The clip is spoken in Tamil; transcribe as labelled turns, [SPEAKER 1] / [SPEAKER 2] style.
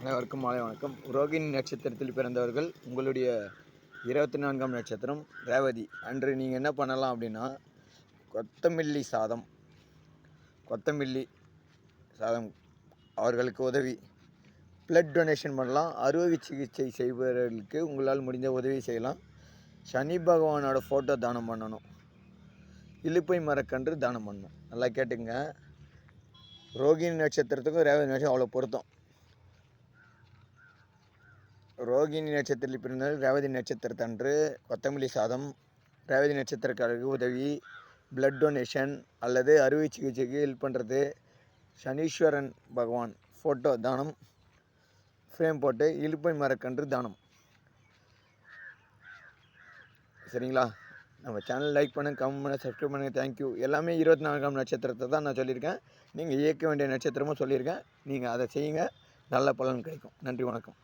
[SPEAKER 1] அனைவருக்கும் மாலை வணக்கம். ரோகிணி நட்சத்திரத்தில் பிறந்தவர்கள் உங்களுடைய 24ஆம் நட்சத்திரம் ரேவதி. அன்று நீங்கள் என்ன பண்ணலாம் அப்படின்னா, கொத்தமல்லி சாதம் அவர்களுக்கு உதவி, பிளட் டொனேஷன் பண்ணலாம். அறுவை சிகிச்சை செய்பவர்களுக்கு உங்களால் முடிஞ்ச உதவி செய்யலாம். சனி பகவானோட ஃபோட்டோ தானம் பண்ணணும். இலுப்பை மரக்கன்று தானம் பண்ணணும். நல்லா கேட்டுங்க. ரோகிணி நட்சத்திரத்துக்கும் ரேவதி நட்சத்திரம் அவ்வளோ பொருத்தம். ரோகிணி நட்சத்திரத்தில் பிறந்தால் ரேவதி நட்சத்திரத்தன்று கொத்தமல்லி சாதம், ரேவதி நட்சத்திரக்காரருக்கு உதவி, பிளட் டொனேஷன் அல்லது அறுவை சிகிச்சைக்கு ஹெல்ப் பண்ணுறது, சனீஸ்வரன் பகவான் ஃபோட்டோ தானம், ஃப்ரேம் போட்டு இலுப்பை மரக்கன்று தானம். சரிங்களா? நம்ம சேனல் லைக் பண்ணுங்கள், கமெண்ட் பண்ணுங்கள், சப்ஸ்கிரைப் பண்ணுங்கள். தேங்க்யூ. எல்லாமே 24ஆம் நட்சத்திரத்தை தான் நான் சொல்லியிருக்கேன். நீங்கள் இயக்க வேண்டிய நட்சத்திரமும் சொல்லியிருக்கேன். நீங்கள் அதை செய்யுங்க, நல்ல பலன் கிடைக்கும். நன்றி, வணக்கம்.